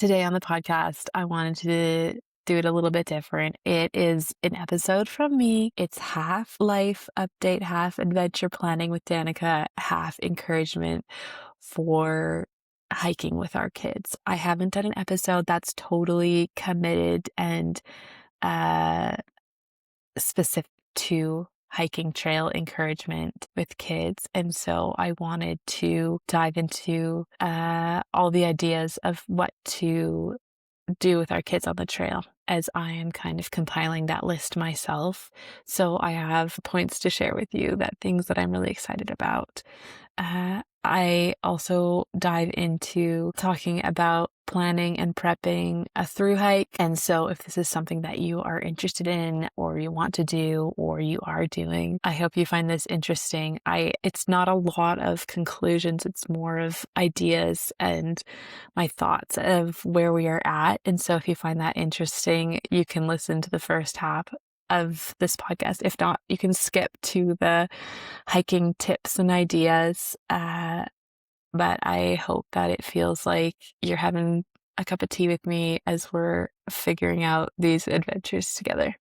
Today on the podcast, I wanted to do it a little bit different. It is an episode from me. It's half life update, half adventure planning with Danica, half encouragement for hiking with our kids. I haven't done an episode that's totally committed and uh, specific to hiking trail encouragement with kids. And so I wanted to dive into all the ideas of what to do with our kids on the trail as I am kind of compiling that list myself. So I have points to share with you, that things that I'm really excited about. I also dive into talking about planning and prepping a thru-hike. And so if this is something that you are interested in or you want to do or you are doing, I hope you find this interesting. It's not a lot of conclusions. It's more of ideas and my thoughts of where we are at. And so if you find that interesting, you can listen to the first half of this podcast. If not, you can skip to the hiking tips and ideas. But I hope that it feels like you're having a cup of tea with me as we're figuring out these adventures together.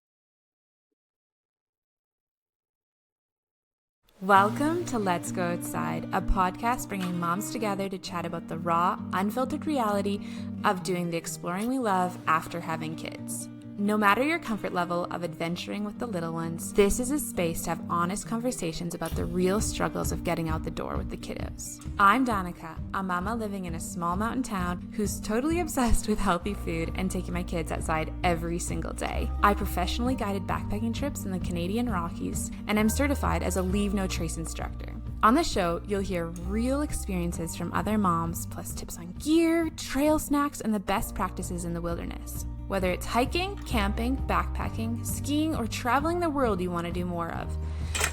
Welcome to Let's Go Outside, a podcast bringing moms together to chat about the raw, unfiltered reality of doing the exploring we love after having kids. No matter your comfort level of adventuring with the little ones, this is a space to have honest conversations about the real struggles of getting out the door with the kiddos. I'm Danica, a mama living in a small mountain town who's totally obsessed with healthy food and taking my kids outside every single day. I professionally guided backpacking trips in the Canadian Rockies, and I'm certified as a Leave No Trace instructor. On the show, you'll hear real experiences from other moms, plus tips on gear, trail snacks, and the best practices in the wilderness. Whether it's hiking, camping, backpacking, skiing, or traveling the world you want to do more of,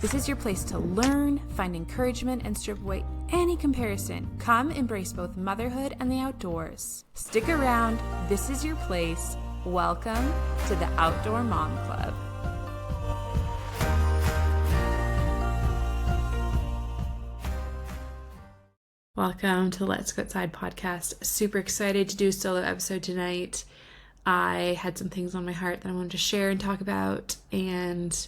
this is your place to learn, find encouragement, and strip away any comparison. Come embrace both motherhood and the outdoors. Stick around. This is your place. Welcome to the Outdoor Mom Club. Welcome to the Let's Go Outside podcast. Super excited to do a solo episode tonight. I had some things on my heart that I wanted to share and talk about. And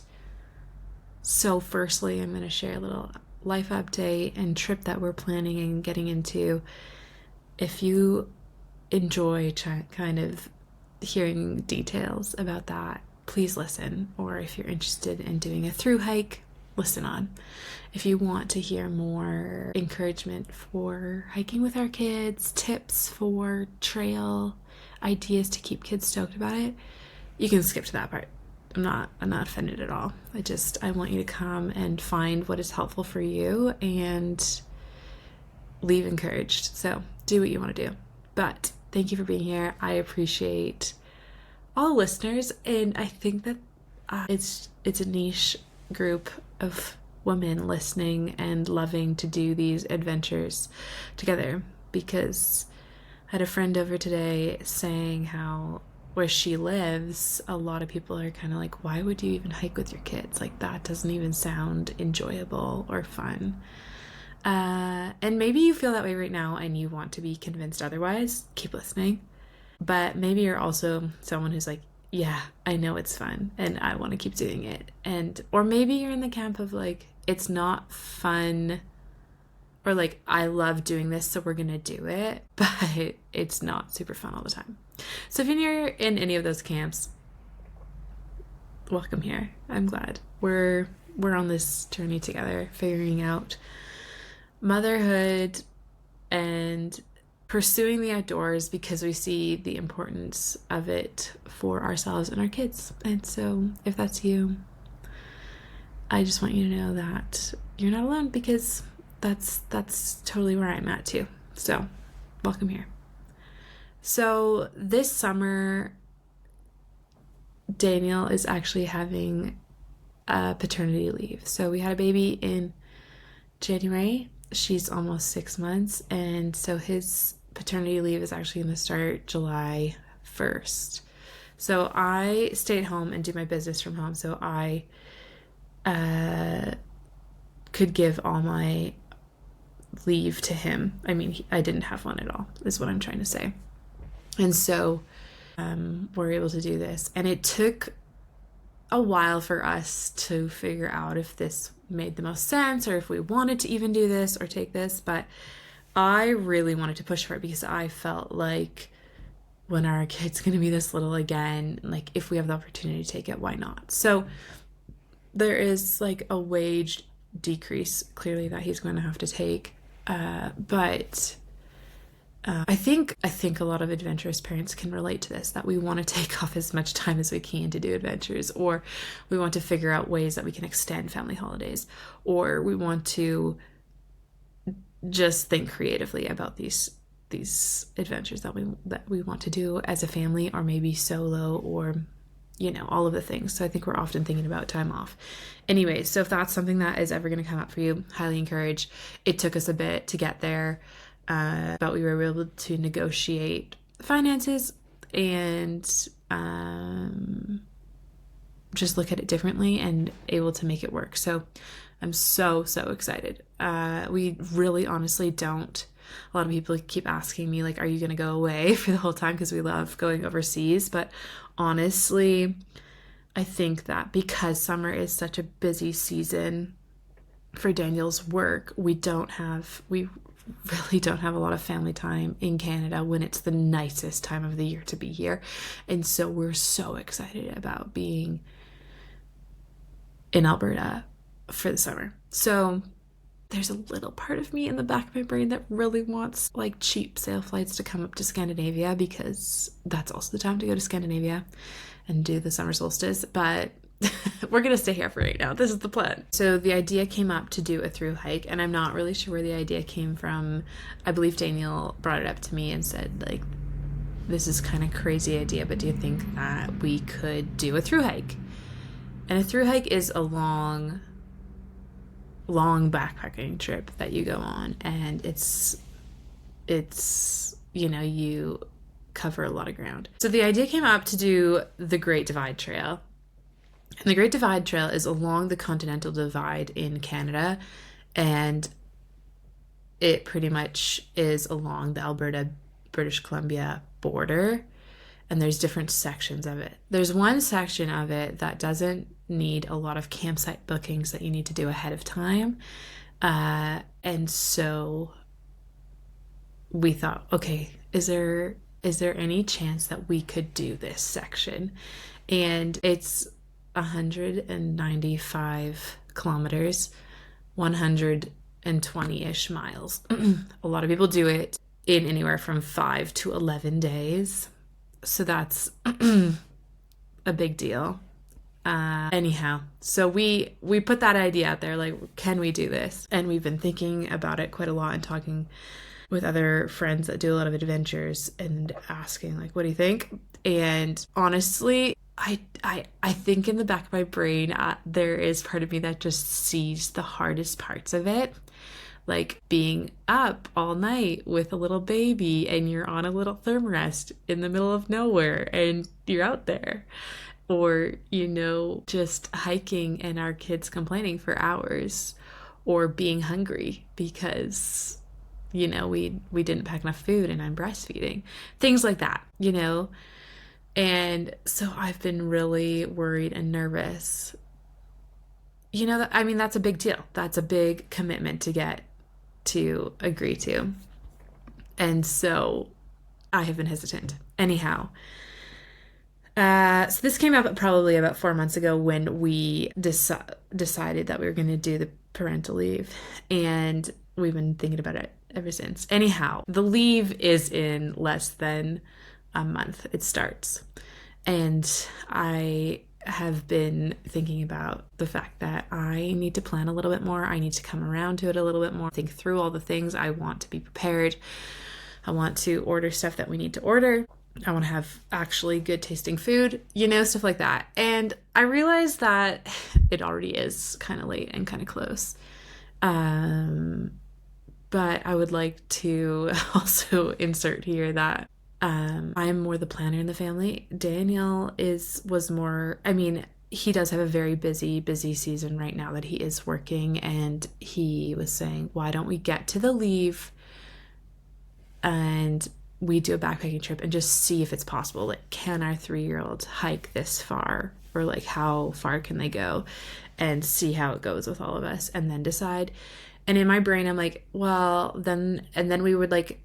so firstly, I'm going to share a little life update and trip that we're planning and getting into. If you enjoy kind of hearing details about that, please listen. Or if you're interested in doing a thru-hike, listen on. If you want to hear more encouragement for hiking with our kids, tips for trail ideas to keep kids stoked about it, you can skip to that part. I'm not offended at all. I want you to come and find what is helpful for you and leave encouraged. So do what you want to do. But thank you for being here. I appreciate all the listeners, and I think that it's a niche group of women listening and loving to do these adventures together, because I had a friend over today saying how where she lives, a lot of people are kind of like, why would you even hike with your kids? Like, that doesn't even sound enjoyable or fun. And maybe you feel that way right now and you want to be convinced otherwise. Keep listening. But maybe you're also someone who's like, yeah, I know it's fun and I want to keep doing it. Or maybe you're in the camp of like, it's not fun, or like, I love doing this, so we're going to do it, but it's not super fun all the time. So if you're in any of those camps, welcome here. I'm glad. We're on this journey together, figuring out motherhood and pursuing the outdoors because we see the importance of it for ourselves and our kids. And so if that's you, I just want you to know that you're not alone, because that's totally where I'm at too. So welcome here. So this summer, Daniel is actually having a paternity leave. So we had a baby in January. She's almost 6 months. And so his paternity leave is actually going to start July 1st. So I stay at home and do my business from home. So I could give all my leave to him. I mean, I didn't have one at all, is what I'm trying to say. And so we're able to do this. And it took a while for us to figure out if this made the most sense or if we wanted to even do this or take this. But I really wanted to push for it because I felt like when our kid's going to be this little again, like if we have the opportunity to take it, why not? So there is like a wage decrease clearly that he's going to have to take. But I think a lot of adventurous parents can relate to this, that we want to take off as much time as we can to do adventures, or we want to figure out ways that we can extend family holidays, or we want to just think creatively about these adventures that we want to do as a family, or maybe solo, or all of the things. So I think we're often thinking about time off. Anyway, so if that's something that is ever going to come up for you, highly encourage. It took us a bit to get there, but we were able to negotiate finances and just look at it differently and able to make it work. So I'm so excited. We really honestly don't. A lot of people keep asking me, like, are you going to go away for the whole time? Because we love going overseas. But honestly, I think that because summer is such a busy season for Daniel's work, we really don't have a lot of family time in Canada when it's the nicest time of the year to be here. And so we're so excited about being in Alberta for the summer. So there's a little part of me in the back of my brain that really wants like cheap sail flights to come up to Scandinavia, because that's also the time to go to Scandinavia and do the summer solstice. But we're going to stay here for right now. This is the plan. So the idea came up to do a thru-hike, and I'm not really sure where the idea came from. I believe Daniel brought it up to me and said, like, this is kind of crazy idea, but do you think that we could do a thru-hike? And a thru-hike is a long backpacking trip that you go on, and it's you cover a lot of ground. So the idea came up to do the Great Divide Trail. And the Great Divide Trail is along the Continental Divide in Canada, and it pretty much is along the Alberta-British Columbia border, and there's different sections of it. There's one section of it that doesn't need a lot of campsite bookings that you need to do ahead of time, and so we thought, okay, is there any chance that we could do this section? And it's 195 kilometers, 120-ish miles. A lot of people do it in anywhere from 5 to 11 days. So that's a big deal. Anyhow, so we put that idea out there, like, can we do this? And we've been thinking about it quite a lot and talking with other friends that do a lot of adventures and asking, like, what do you think? And honestly, I think in the back of my brain, there is part of me that just sees the hardest parts of it. Like being up all night with a little baby and you're on a little thermarest in the middle of nowhere and you're out there. Or, just hiking and our kids complaining for hours. Or being hungry because, we didn't pack enough food and I'm breastfeeding. Things like that, And so I've been really worried and nervous. That's a big deal. That's a big commitment to get to agree to. And so I have been hesitant. Anyhow, so this came up probably about 4 months ago when we decided that we were going to do the parental leave. And we've been thinking about it ever since. Anyhow, the leave is in less than a month. It starts. And I have been thinking about the fact that I need to plan a little bit more. I need to come around to it a little bit more, think through all the things. I want to be prepared. I want to order stuff that we need to order. I want to have actually good tasting food, stuff like that. And I realized that it already is kind of late and kind of close. But I would like to also insert here that I'm more the planner in the family. Daniel was more, he does have a very busy season right now that he is working, and he was saying, why don't we get to the leave and we do a backpacking trip and just see if it's possible. Like, can our 3-year-old hike this far? Or like, how far can they go? And see how it goes with all of us and then decide. And in my brain, I'm like, well, then, and then we would like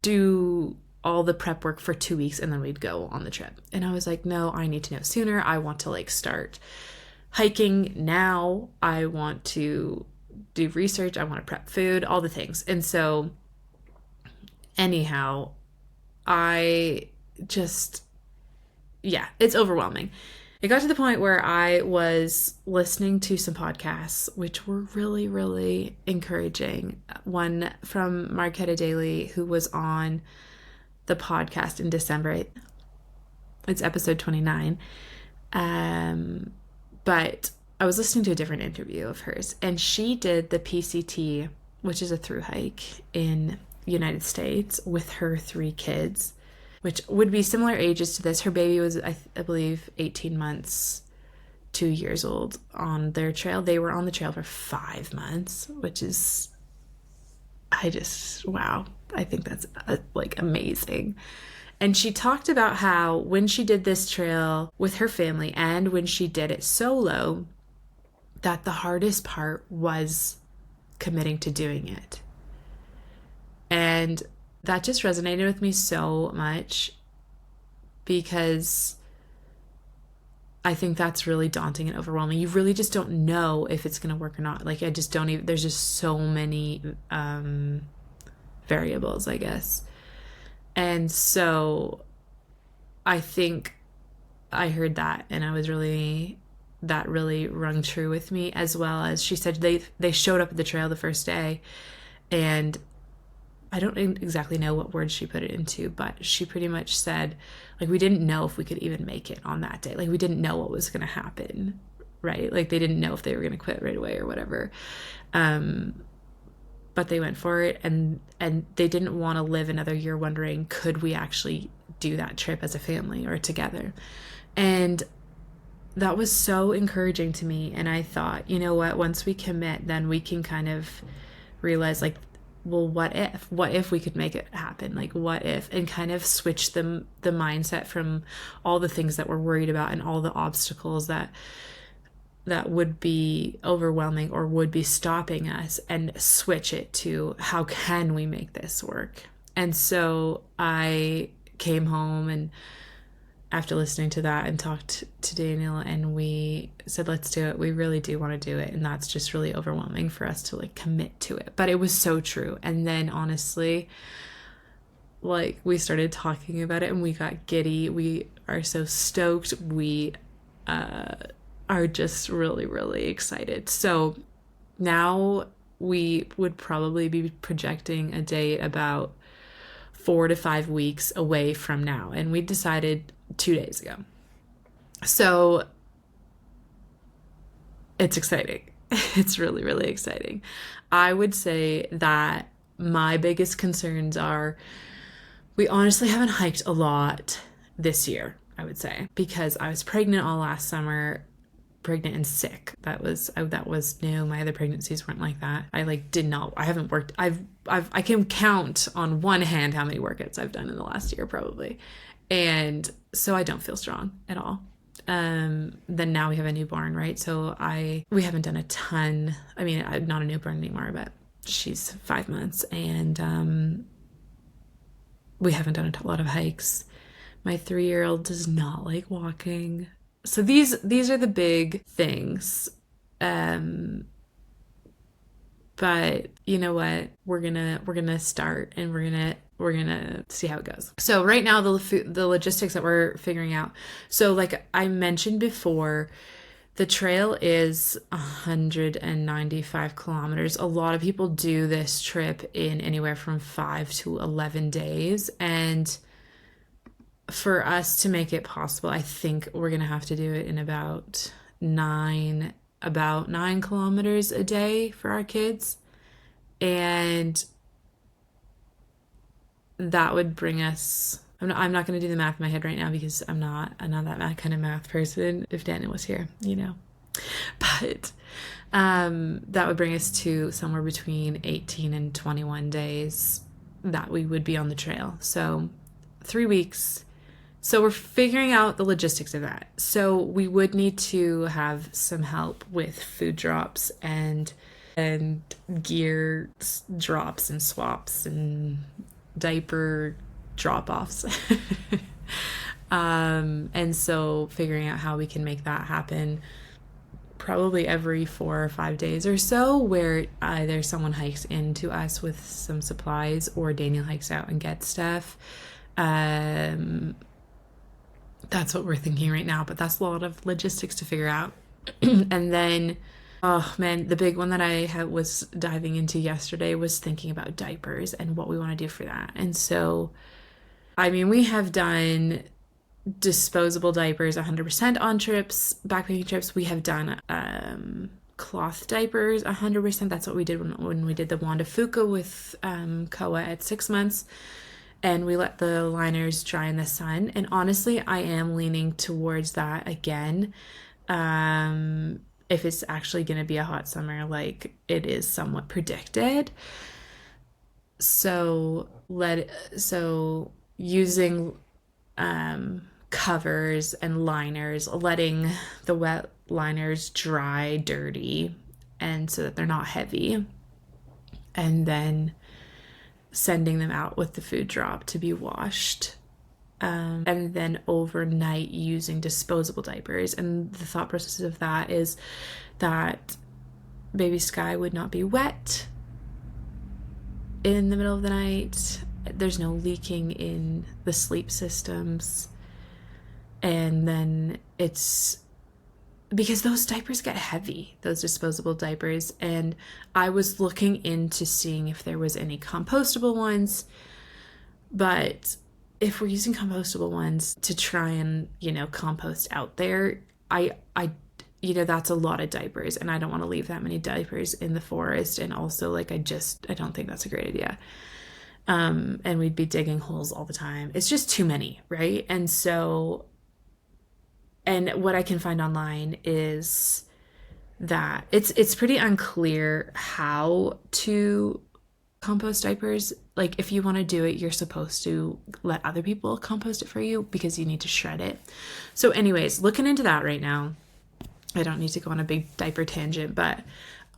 do all the prep work for 2 weeks and then we'd go on the trip. And I was like, no, I need to know sooner. I want to like start hiking now. I want to do research. I want to prep food, all the things. And so anyhow, I just, yeah, it's overwhelming. It got to the point where I was listening to some podcasts, which were really, really encouraging. One from Marquetta Daly, who was on the podcast in December. It's episode 29. But I was listening to a different interview of hers, and she did the PCT, which is a thru-hike in United States, with her 3 kids, which would be similar ages to this. Her baby was, I believe, 18 months, 2 years old on their trail. They were on the trail for 5 months, which is, wow. I think that's like amazing. And she talked about how when she did this trail with her family and when she did it solo, that the hardest part was committing to doing it. And that just resonated with me so much, because I think that's really daunting and overwhelming. You really just don't know if it's going to work or not. Like, I just don't even, there's just so many variables, I guess. And so I think I heard that, and that really rung true with me, as well as she said they showed up at the trail the first day, and I don't exactly know what words she put it into, but she pretty much said, like, we didn't know if we could even make it on that day. Like, we didn't know what was going to happen, right? Like, they didn't know if they were going to quit right away or whatever. But they went for it, and they didn't want to live another year wondering, could we actually do that trip as a family or together? And that was so encouraging to me. And I thought, you know what, once we commit, then we can kind of realize, like, well, what if we could make it happen? Like, what if, and kind of switch the mindset from all the things that we're worried about and all the obstacles that would be overwhelming or would be stopping us, and switch it to, how can we make this work? And so I came home, and after listening to that, and talked to Daniel, and we said, let's do it. We really do want to do it. And that's just really overwhelming for us to like commit to it. But it was so true. And then honestly, like, we started talking about it and we got giddy. We are so stoked. We are just really, really excited. So now we would probably be projecting a date about 4 to 5 weeks away from now. And we decided 2 days ago. So it's exciting. It's really, really exciting. I would say that my biggest concerns are, we honestly haven't hiked a lot this year, I would say, because I was pregnant all last summer, pregnant and sick. That was new. My other pregnancies weren't like that. I haven't worked. I can count on one hand how many workouts I've done in the last year, probably. And so I don't feel strong at all. Then now we have a newborn, right? So we haven't done a ton. I mean, I'm not a newborn anymore, but she's 5 months, and we haven't done a lot of hikes. My 3-year-old does not like walking. So these are the big things. But you know what? We're gonna start, and we're gonna see how it goes. So right now, the logistics that we're figuring out. So like I mentioned before, the trail is 195 kilometers. A lot of people do this trip in anywhere from 5 to 11 days, and for us to make it possible, I think we're gonna have to do it in about 9 kilometers a day for our kids. And that would bring us, I'm not going to do the math in my head right now, because I'm not that kind of math person. If Daniel was here, but that would bring us to somewhere between 18 and 21 days that we would be on the trail. So 3 weeks. So we're figuring out the logistics of that. So we would need to have some help with food drops and gear drops and swaps and diaper drop-offs. And so figuring out how we can make that happen probably every 4 or 5 days or so, where either someone hikes into us with some supplies or Daniel hikes out and gets stuff. That's what we're thinking right now, but that's a lot of logistics to figure out. And then, oh man, the big one that I was diving into yesterday was thinking about diapers and what we want to do for that. And so, I mean, we have done disposable diapers 100% on trips, backpacking trips. We have done cloth diapers 100%. That's what we did when we did the Wanda Fuka with Koa at 6 months. And we let the liners dry in the sun. And honestly, I am leaning towards that again. If it's actually going to be a hot summer, like it is somewhat predicted. So using covers and liners, letting the wet liners dry dirty, and so that they're not heavy, and then sending them out with the food drop to be washed, and then overnight using disposable diapers. And the thought process of that is that baby Sky would not be wet in the middle of the night. There's no leaking in the sleep systems. And then it's because those diapers get heavy, those disposable diapers. And I was looking into seeing if there was any compostable ones. But if we're using compostable ones to try and, compost out there, I that's a lot of diapers, and I don't want to leave that many diapers in the forest. And also, I don't think that's a great idea. And we'd be digging holes all the time. It's just too many, right? And so, and what I can find online is that it's pretty unclear how to compost diapers. Like, if you want to do it, you're supposed to let other people compost it for you because you need to shred it. So anyways, looking into that right now. I don't need to go on a big diaper tangent, but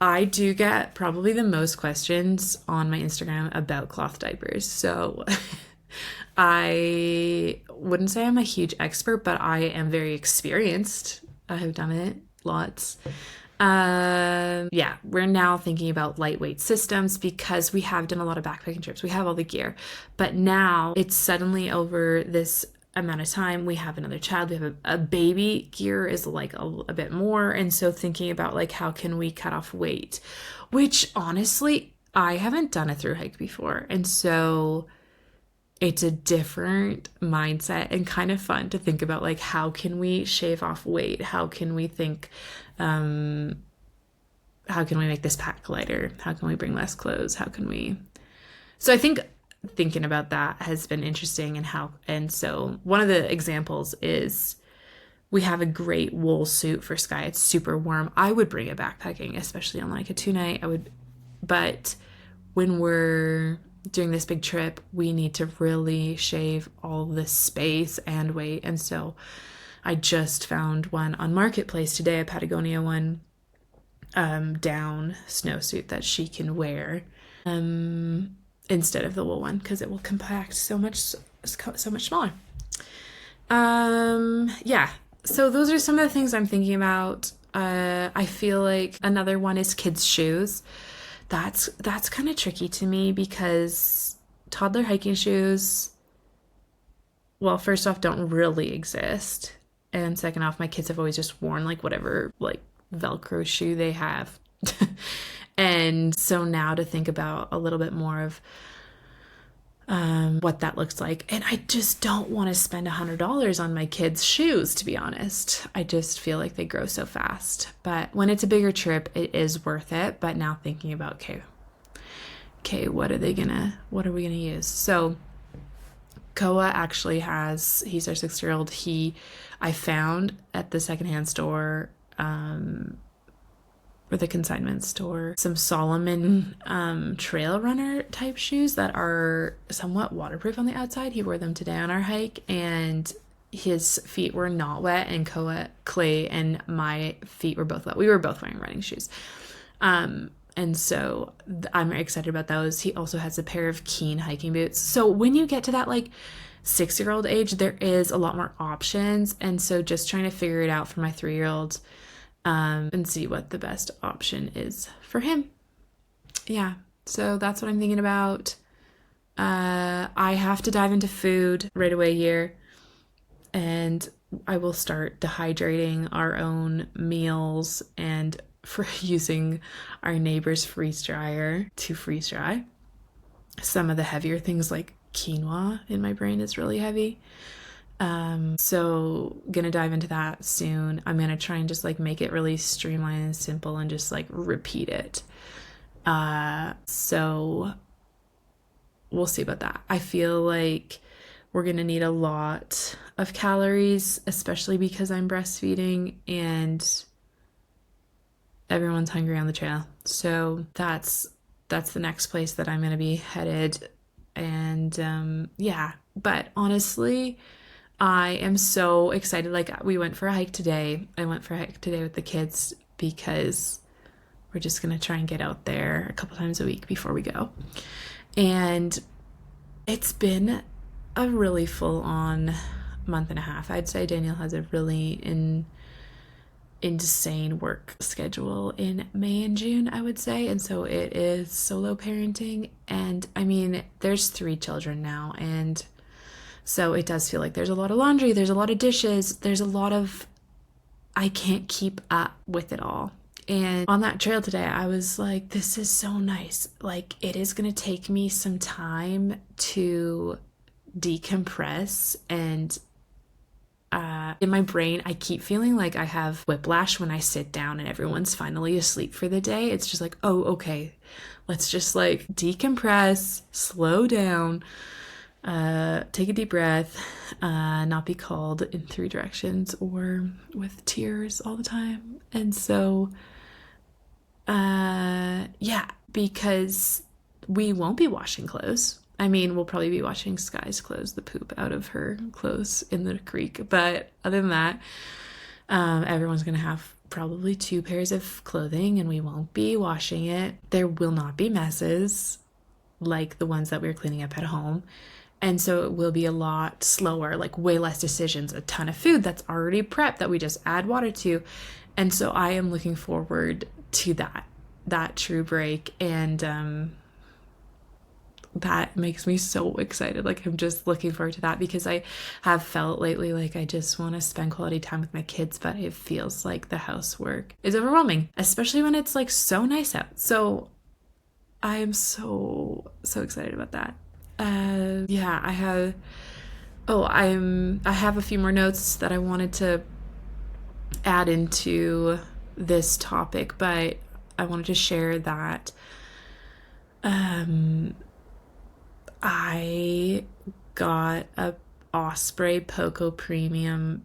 I do get probably the most questions on my Instagram about cloth diapers. So I wouldn't say I'm a huge expert, but I am very experienced. I have done it lots. We're now thinking about lightweight systems because we have done a lot of backpacking trips. We have all the gear, but now it's suddenly over this amount of time, we have another child, we have a baby. Gear is a bit more. And so thinking about how can we cut off weight, which honestly, I haven't done a thru-hike before. And so it's a different mindset and kind of fun to think about how can we shave off weight? How can we think, how can we make this pack lighter? How can we bring less clothes? So I think thinking about that has been interesting. And so one of the examples is we have a great wool suit for Sky. It's super warm. I would bring it backpacking, especially on a 2-night. But when we're doing this big trip, we need to really shave all this space and weight. And so I just found one on Marketplace today, a Patagonia one, down snowsuit that she can wear. Instead of the wool one, because it will compact so much smaller. So those are some of the things I'm thinking about. I feel like another one is kids' shoes. That's kind of tricky to me because toddler hiking shoes, well, first off, don't really exist. And second off, my kids have always just worn whatever Velcro shoe they have. And so now to think about a little bit more of what that looks like. And I just don't want to spend $100 on my kids' shoes, to be honest. I just feel like they grow so fast. But when it's a bigger trip, it is worth it. But now thinking about, okay, what are we gonna use? So Koa actually he's our 6-year-old. I found at the secondhand store, or the consignment store, some Solomon trail runner type shoes that are somewhat waterproof on the outside. He wore them today on our hike, and his feet were not wet, and Clay and my feet were both wet. We were both wearing running shoes. And so I'm excited about those. He also has a pair of Keen hiking boots. So when you get to that like 6-year-old age, there is a lot more options. And so just trying to figure it out for my 3-year-old and see what the best option is for him. Yeah, so that's what I'm thinking about. I have to dive into food right away here, and I will start dehydrating our own meals and for using our neighbor's freeze dryer to freeze dry some of the heavier things, like quinoa in my brain is really heavy. So gonna dive into that soon. I'm gonna try and just like make it really streamlined and simple and just like repeat it. So we'll see about that. I feel like we're gonna need a lot of calories, especially because I'm breastfeeding and everyone's hungry on the trail. So that's the next place that I'm gonna be headed. And yeah, but honestly, I am so excited. Like, we went for a hike today. I went for a hike today with the kids because we're just going to try and get out there a couple times a week before we go. And it's been a really full-on month and a half. I'd say Daniel has a really insane work schedule in May and June, I would say. And so it is solo parenting. And I mean, there's 3 children now, and so it does feel like there's a lot of laundry, there's a lot of dishes, there's a lot of, I can't keep up with it all. And on that trail today, I was like, this is so nice. Like, it is going to take me some time to decompress. And in my brain, I keep feeling like I have whiplash when I sit down and everyone's finally asleep for the day. It's just like, oh, okay, let's just like decompress, slow down, take a deep breath, not be called in 3 directions or with tears all the time. And so, yeah, because we won't be washing clothes. I mean, we'll probably be washing Sky's clothes, the poop out of her clothes in the creek. But other than that, everyone's going to have probably 2 pairs of clothing, and we won't be washing it. There will not be messes like the ones that we were cleaning up at home. And so it will be a lot slower, like way less decisions, a ton of food that's already prepped that we just add water to. And so I am looking forward to that true break. And that makes me so excited. Like, I'm just looking forward to that because I have felt lately like I just want to spend quality time with my kids, but it feels like the housework is overwhelming, especially when it's like so nice out. So I am so excited about that. Yeah, I have a few more notes that I wanted to add into this topic, but I wanted to share that I got a Osprey Poco Premium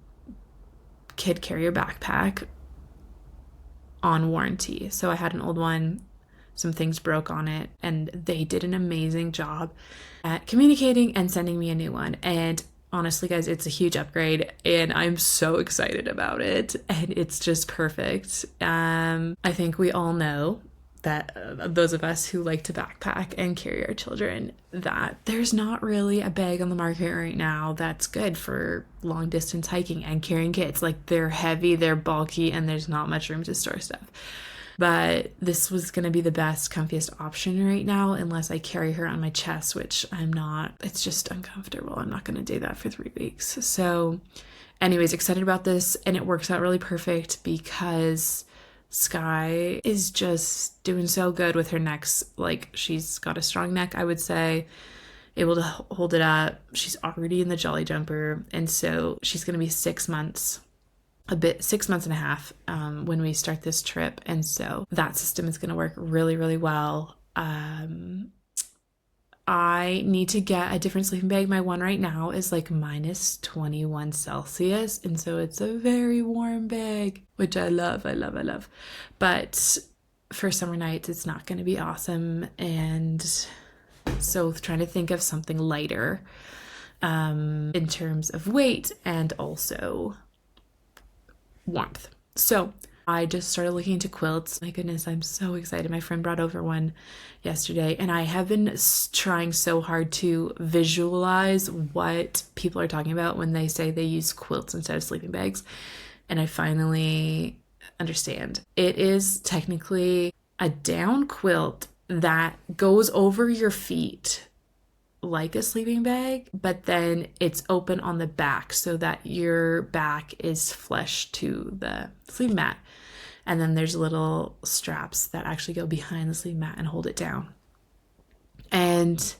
kid carrier backpack on warranty. So I had an old one, some things broke on it, and they did an amazing job at communicating and sending me a new one. And honestly, guys, it's a huge upgrade, and I'm so excited about it, and it's just perfect. I think we all know that those of us who like to backpack and carry our children, that there's not really a bag on the market right now that's good for long distance hiking and carrying kids. Like, they're heavy, they're bulky, and there's not much room to store stuff. But this was going to be the best, comfiest option right now, unless I carry her on my chest, which I'm not. It's just uncomfortable. I'm not going to do that for 3 weeks. So anyways, excited about this, and it works out really perfect because Sky is just doing so good with her necks. Like, she's got a strong neck, I would say, able to hold it up. She's already in the jolly jumper, and so she's going to be 6 months. 6 months and a half when we start this trip. And so that system is going to work really, really well. I need to get a different sleeping bag. My one right now is like minus 21 Celsius. And so it's a very warm bag, which I love. But for summer nights, it's not going to be awesome. And so trying to think of something lighter in terms of weight and also warmth. So I just started looking into quilts. My goodness, I'm so excited. My friend brought over one yesterday, and I have been trying so hard to visualize what people are talking about when they say they use quilts instead of sleeping bags. And I finally understand. It is technically a down quilt that goes over your feet like a sleeping bag, but then it's open on the back so that your back is flush to the sleeping mat. And then there's little straps that actually go behind the sleeping mat and hold it down. And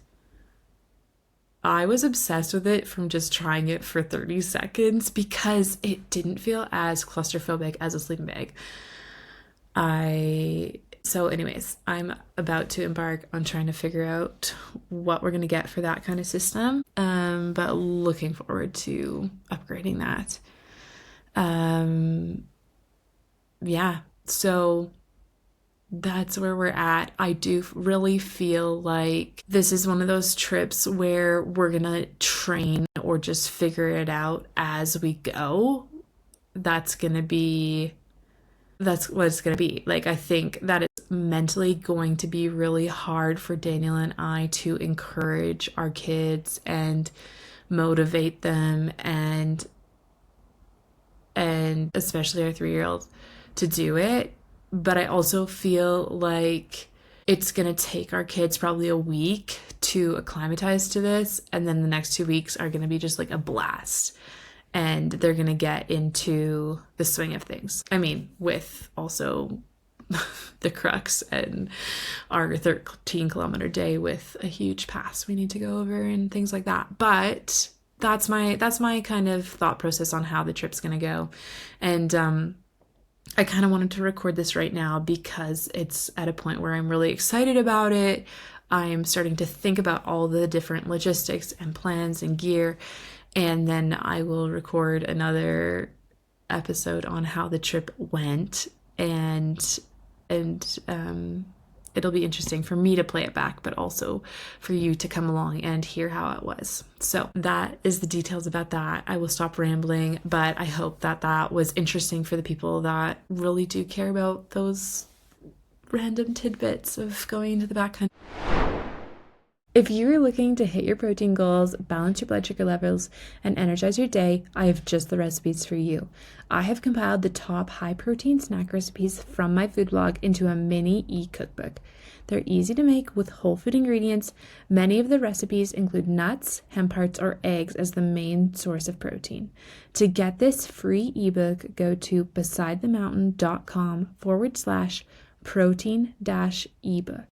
I was obsessed with it from just trying it for 30 seconds because it didn't feel as claustrophobic as a sleeping bag. So anyways, I'm about to embark on trying to figure out what we're going to get for that kind of system. But looking forward to upgrading that. Yeah, so that's where we're at. I do really feel like this is one of those trips where we're going to train or just figure it out as we go. That's what it's going to be. Like, I think that it's mentally going to be really hard for Daniel and I to encourage our kids and motivate them and especially our 3-year-old to do it. But I also feel like it's going to take our kids probably a week to acclimatize to this. And then the next 2 weeks are going to be just like a blast. And they're going to get into the swing of things. I mean, with also the crux and our 13-kilometer day with a huge pass we need to go over and things like that. But that's my kind of thought process on how the trip's going to go. And I kind of wanted to record this right now because it's at a point where I'm really excited about it. I'm starting to think about all the different logistics and plans and gear. And then I will record another episode on how the trip went, and it'll be interesting for me to play it back, but also for you to come along and hear how it was. So that is the details about that. I will stop rambling, but I hope that that was interesting for the people that really do care about those random tidbits of going to the backcountry. If you are looking to hit your protein goals, balance your blood sugar levels, and energize your day, I have just the recipes for you. I have compiled the top high-protein snack recipes from my food blog into a mini e-cookbook. They're easy to make with whole food ingredients. Many of the recipes include nuts, hemp hearts, or eggs as the main source of protein. To get this free ebook, go to besidethemountain.com/protein-ebook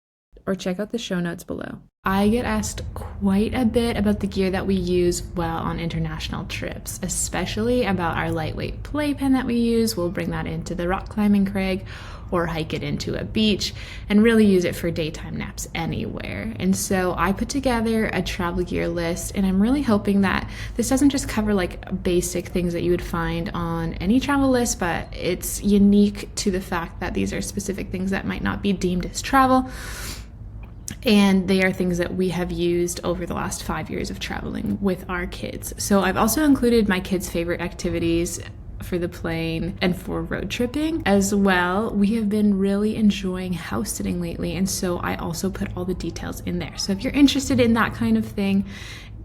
or check out the show notes below. I get asked quite a bit about the gear that we use while on international trips, especially about our lightweight playpen that we use. We'll bring that into the rock climbing crag or hike it into a beach and really use it for daytime naps anywhere. And so I put together a travel gear list, and I'm really hoping that this doesn't just cover like basic things that you would find on any travel list, but it's unique to the fact that these are specific things that might not be deemed as travel. And they are things that we have used over the last 5 years of traveling with our kids. So I've also included my kids' favorite activities for the plane and for road tripping as well. We have been really enjoying house sitting lately, and so I also put all the details in there. So if you're interested in that kind of thing,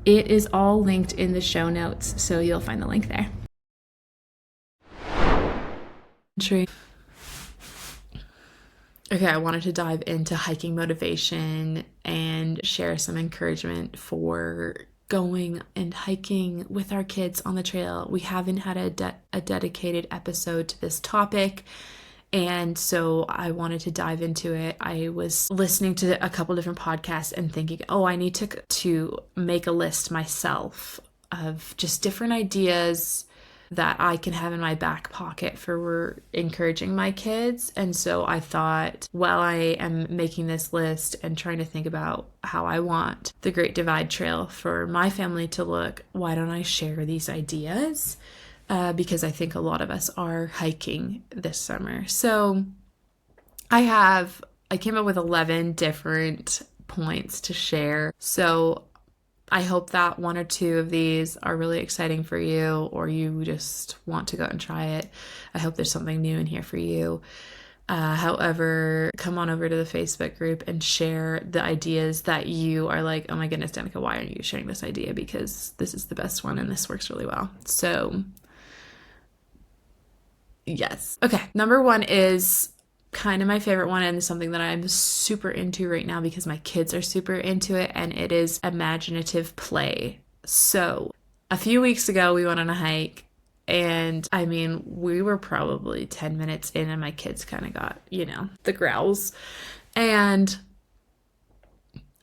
it is all linked in the show notes, so you'll find the link there. Okay, I wanted to dive into hiking motivation and share some encouragement for going and hiking with our kids on the trail. We haven't had a dedicated episode to this topic, and so I wanted to dive into it. I was listening to a couple different podcasts and thinking, I need to make a list myself of just different ideas that I can have in my back pocket for encouraging my kids. And so I thought, while I am making this list and trying to think about how I want the Great Divide Trail for my family to look, why don't I share these ideas? Because I think a lot of us are hiking this summer. So I came up with 11 different points to share. So I hope that one or two of these are really exciting for you, or you just want to go out and try it. I hope there's something new in here for you. However, come on over to the Facebook group and share the ideas that you are like, oh my goodness, Danica, why aren't you sharing this idea? Because this is the best one and this works really well. So, yes. Okay, number one is kind of my favorite one and something that I'm super into right now because my kids are super into it, and it is imaginative play. So, a few weeks ago, we went on a hike. And I mean, we were probably 10 minutes in and my kids kind of got, the growls. And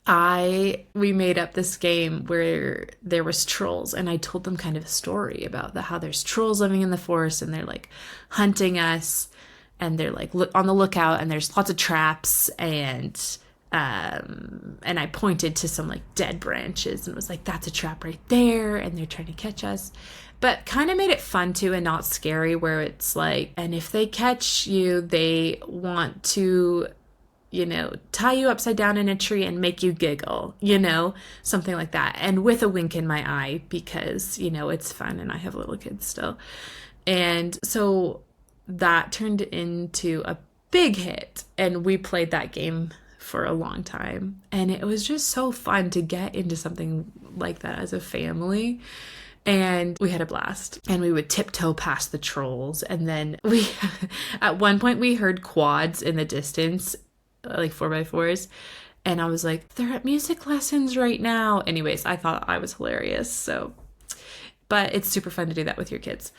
we made up this game where there was trolls, and I told them kind of a story about how there's trolls living in the forest and they're like hunting us, and they're like on the lookout, and there's lots of traps, and I pointed to some like dead branches and was like, that's a trap right there, and they're trying to catch us. But kind of made it fun too and not scary, where it's like, and if they catch you, they want to, tie you upside down in a tree and make you giggle, something like that. And with a wink in my eye because, it's fun and I have little kids still. And so that turned into a big hit, and we played that game for a long time. And it was just so fun to get into something like that as a family. And we had a blast, and we would tiptoe past the trolls. And then at one point we heard quads in the distance, like 4x4s. And I was like, they're at music lessons right now. Anyways, I thought I was hilarious. But it's super fun to do that with your kids.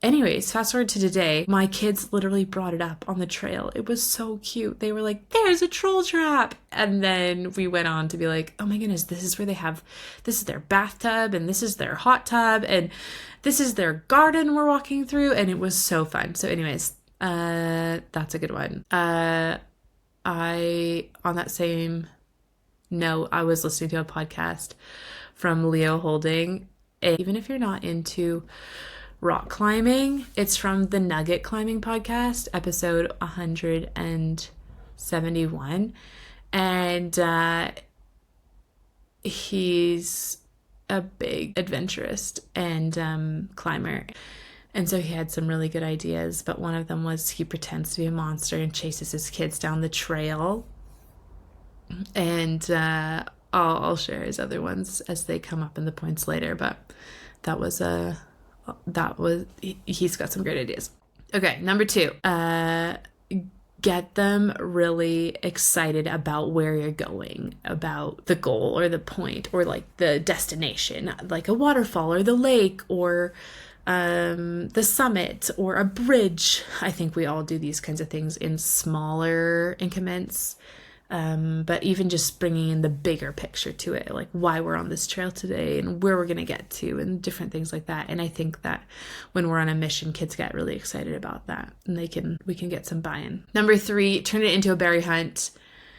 Anyways, fast forward to today, my kids literally brought it up on the trail. It was so cute. They were like, there's a troll trap. And then we went on to be like, oh my goodness, this is their bathtub, and this is their hot tub, and this is their garden we're walking through. And it was so fun. So anyways, that's a good one. On that same note, I was listening to a podcast from Leo Holding. And even if you're not into rock climbing, it's from the Nugget Climbing Podcast, episode 171. And he's a big adventurist and climber. And so he had some really good ideas, but one of them was he pretends to be a monster and chases his kids down the trail. And I'll share his other ones as they come up in the points later, but he's got some great ideas. Okay, number 2, get them really excited about where you're going, about the goal or the point or like the destination, like a waterfall or the lake or the summit or a bridge. I think we all do these kinds of things in smaller increments. But even just bringing in the bigger picture to it, like why we're on this trail today and where we're going to get to and different things like that. And I think that when we're on a mission, kids get really excited about that, and we can get some buy-in. Number 3, turn it into a berry hunt,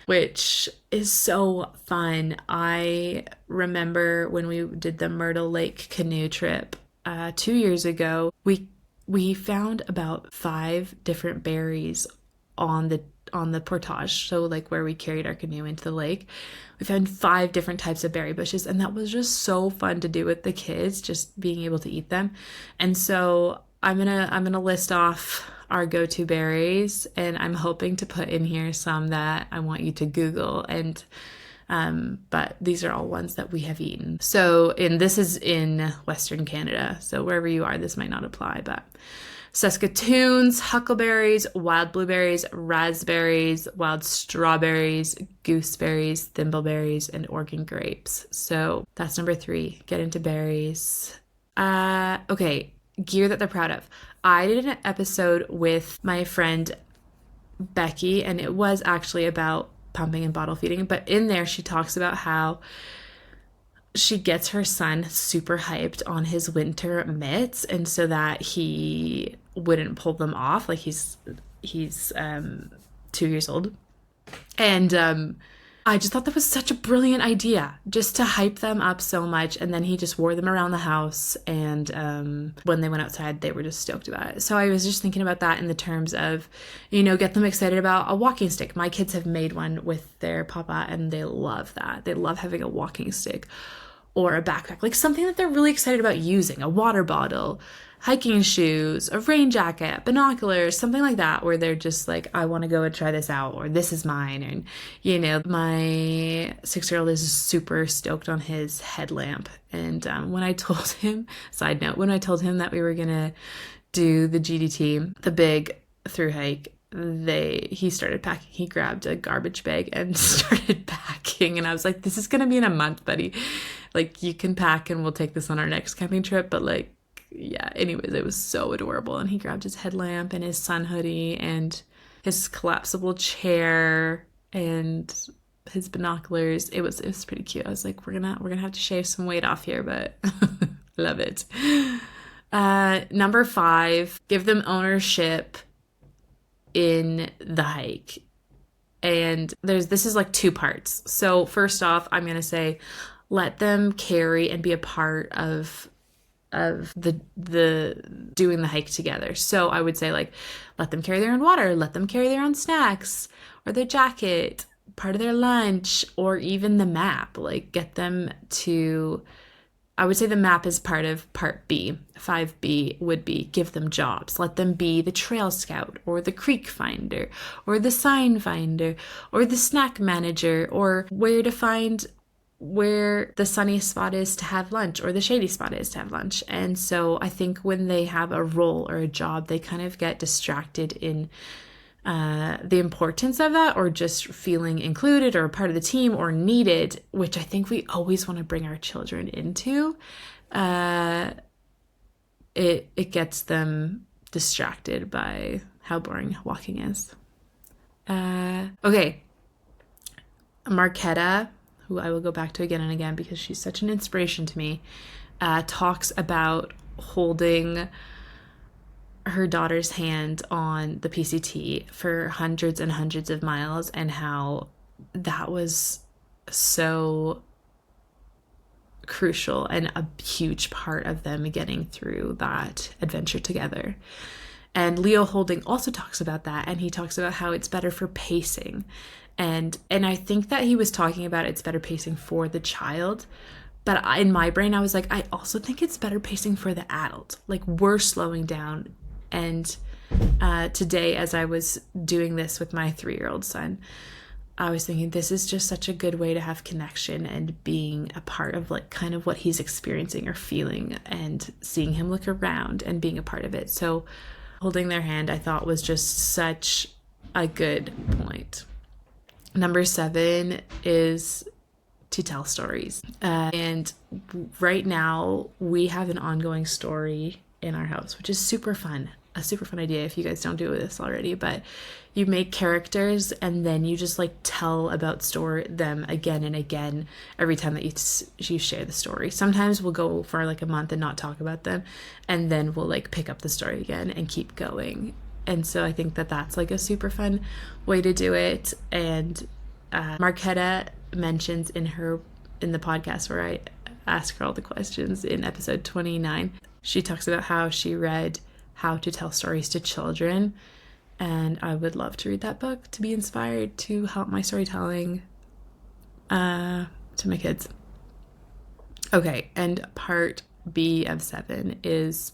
which is so fun. I remember when we did the Myrtle Lake canoe trip 2 years ago, we found about 5 different berries on the portage, so like where we carried our canoe into the lake. We found 5 different types of berry bushes, and that was just so fun to do with the kids, just being able to eat them. And so I'm gonna list off our go-to berries, and I'm hoping to put in here some that I want you to Google, and but these are all ones that we have eaten. So this is in Western Canada, so wherever you are, this might not apply, but Saskatoons, huckleberries, wild blueberries, raspberries, wild strawberries, gooseberries, thimbleberries, and Oregon grapes. So that's number 3. Get into berries. Okay, gear that they're proud of. I did an episode with my friend Becky, and it was actually about pumping and bottle feeding. But in there, she talks about how she gets her son super hyped on his winter mitts, and so that he wouldn't pull them off. Like he's 2 years old, and I just thought that was such a brilliant idea, just to hype them up so much. And then he just wore them around the house. And when they went outside, they were just stoked about it. So I was just thinking about that in the terms of, get them excited about a walking stick. My kids have made one with their papa, and they love that. They love having a walking stick or a backpack, like something that they're really excited about using, a water bottle, hiking shoes, a rain jacket, binoculars, something like that, where they're just like, I want to go and try this out, or this is mine. And, my 6-year-old is super stoked on his headlamp. And when I told him, side note, when I told him that we were going to do the GDT, the big Thru-Hike, he started packing. He grabbed a garbage bag and started packing. And I was like, this is going to be in a month, buddy. Like, you can pack and we'll take this on our next camping trip. But like, yeah, anyways, it was so adorable. And he grabbed his headlamp and his sun hoodie and his collapsible chair and his binoculars. It was pretty cute. I was like, we're gonna have to shave some weight off here, but love it. Number 5, give them ownership in the hike. And this is like 2 parts. So first off, I'm gonna say, let them carry and be a part of the doing the hike together. So I would say, like, let them carry their own water, let them carry their own snacks or their jacket, part of their lunch, or even the map. Like, get them to, I would say the map is part of part B. 5B would be give them jobs. Let them be the trail scout or the creek finder or the sign finder or the snack manager, or where to find where the sunniest spot is to have lunch or the shady spot is to have lunch. And so I think when they have a role or a job, they kind of get distracted in the importance of that, or just feeling included or part of the team or needed, which I think we always want to bring our children into. It gets them distracted by how boring walking is. Okay. Marquetta, who I will go back to again and again because she's such an inspiration to me, talks about holding her daughter's hand on the PCT for hundreds and hundreds of miles, and how that was so crucial and a huge part of them getting through that adventure together. And Leo Holding also talks about that, and he talks about how it's better for pacing. And I think that he was talking about it's better pacing for the child. But in my brain, I was like, I also think it's better pacing for the adult. Like, we're slowing down. And today, as I was doing this with my 3-year-old son, I was thinking this is just such a good way to have connection and being a part of, like, kind of what he's experiencing or feeling, and seeing him look around and being a part of it. So holding their hand, I thought, was just such a good point. Number 7 is to tell stories. And right now we have an ongoing story in our house, which is super fun. A super fun idea if you guys don't do this already. But you make characters and then you just like tell about them again and again every time that you share the story. Sometimes we'll go for like a month and not talk about them, and then we'll like pick up the story again and keep going. And so I think that that's like a super fun way to do it. And Marquetta mentions in the podcast where I ask her all the questions in episode 29, she talks about how she read How to Tell Stories to Children. And I would love to read that book to be inspired to help my storytelling to my kids. Okay, and part B of 7 is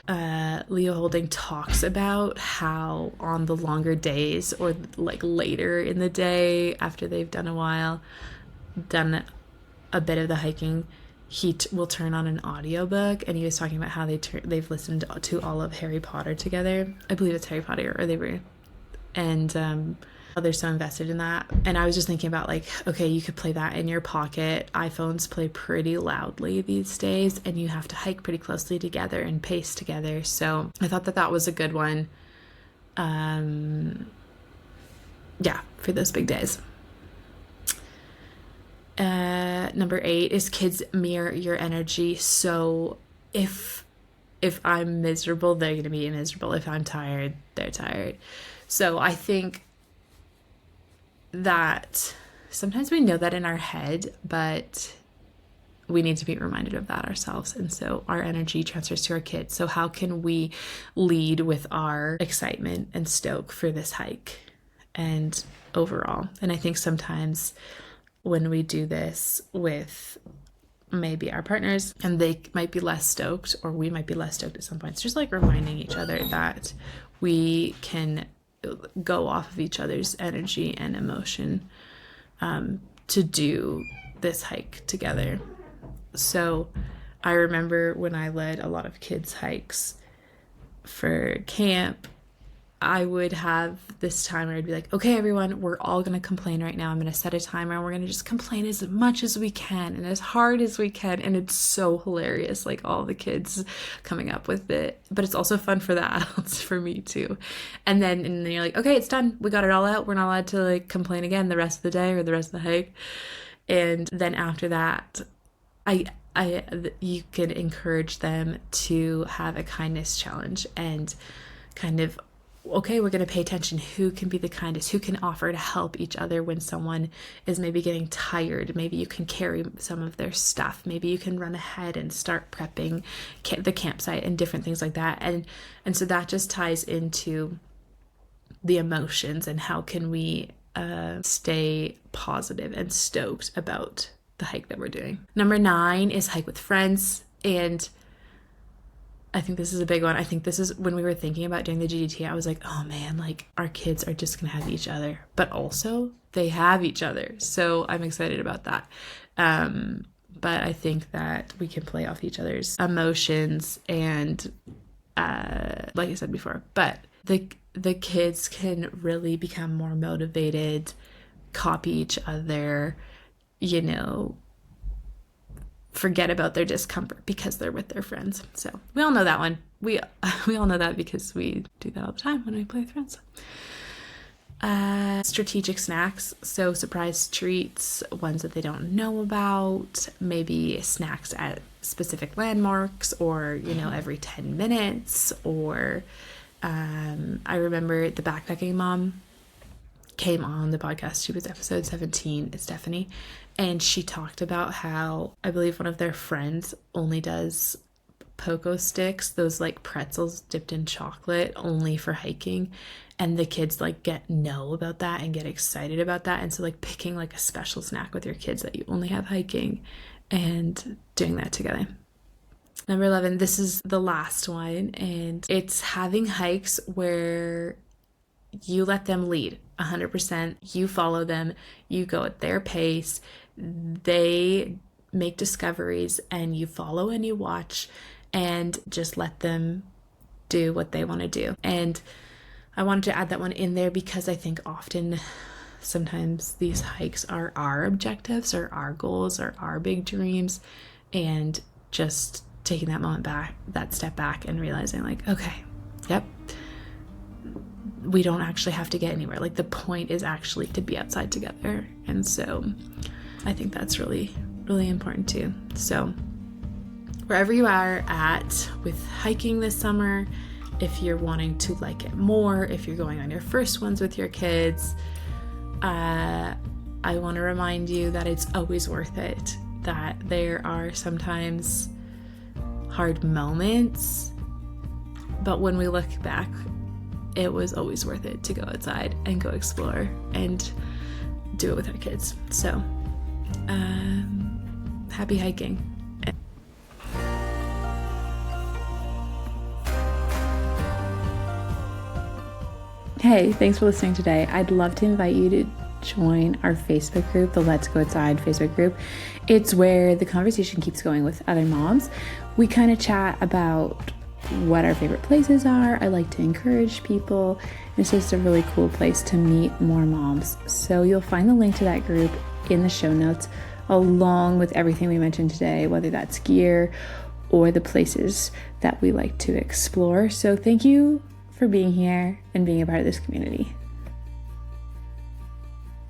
Leo Holding talks about how on the longer days, or like later in the day after they've done a bit of the hiking, he will turn on an audiobook. And he was talking about how they've listened to all of Harry Potter together. I believe it's Harry Potter, or they were, and they're so invested in that. And I was just thinking about, like, okay, you could play that in your pocket. iPhones play pretty loudly these days, and you have to hike pretty closely together and pace together. So I thought that was a good one. Yeah, for those big days. Number 8 is kids mirror your energy. So if I'm miserable, they're going to be miserable. If I'm tired, they're tired. So I think that sometimes we know that in our head, but we need to be reminded of that ourselves. And so our energy transfers to our kids. So how can we lead with our excitement and stoke for this hike and overall? And I think sometimes when we do this with maybe our partners and they might be less stoked, or we might be less stoked at some points, just like reminding each other that we can go off of each other's energy and emotion to do this hike together. So I remember when I led a lot of kids' hikes for camp, I would have this time where I'd be like, okay, everyone, we're all going to complain right now. I'm going to set a timer and we're going to just complain as much as we can and as hard as we can. And it's so hilarious, like all the kids coming up with it. But it's also fun for the adults, for me too. And then you're like, okay, it's done. We got it all out. We're not allowed to like complain again the rest of the day or the rest of the hike. And then after that, you could encourage them to have a kindness challenge and kind of, okay, we're going to pay attention. Who can be the kindest? Who can offer to help each other when someone is maybe getting tired? Maybe you can carry some of their stuff. Maybe you can run ahead and start prepping the campsite and different things like that. And so that just ties into the emotions and how can we stay positive and stoked about the hike that we're doing. Number 9 is hike with friends. And I think this is a big one. I think this is when we were thinking about doing the GDT, I was like, oh man, like our kids are just going to have each other, but also they have each other. So I'm excited about that. But I think that we can play off each other's emotions and, like I said before, but the kids can really become more motivated, copy each other, forget about their discomfort because they're with their friends. So we all know that one. We all know that because we do that all the time when we play with friends. Strategic snacks. So surprise treats, ones that they don't know about, maybe snacks at specific landmarks or, every 10 minutes. Or I remember the backpacking mom came on the podcast. She was episode 17, Stephanie, and she talked about how I believe one of their friends only does pogo sticks, those like pretzels dipped in chocolate, only for hiking, and the kids like know about that and get excited about that. And so like picking like a special snack with your kids that you only have hiking and doing that together. Number 11, this is the last one, and it's having hikes where you let them lead 100%. You follow them. You go at their pace. They make discoveries and you follow and you watch and just let them do what they want to do. And I wanted to add that one in there because I think often sometimes these hikes are our objectives or our goals or our big dreams, and just taking that moment back, that step back and realizing like, okay, yep, we don't actually have to get anywhere. Like the point is actually to be outside together. And so I think that's really, really important too. So wherever you are at with hiking this summer, if you're wanting to like it more, if you're going on your first ones with your kids, I want to remind you that it's always worth it, that there are sometimes hard moments, but when we look back, it was always worth it to go outside and go explore and do it with our kids. So, happy hiking. Hey, thanks for listening today. I'd love to invite you to join our Facebook group, the Let's Go Outside Facebook group. It's where the conversation keeps going with other moms. We kind of chat about what our favorite places are. I like to encourage people. It's just a really cool place to meet more moms. So you'll find the link to that group in the show notes, along with everything we mentioned today, whether that's gear or the places that we like to explore. So thank you for being here and being a part of this community.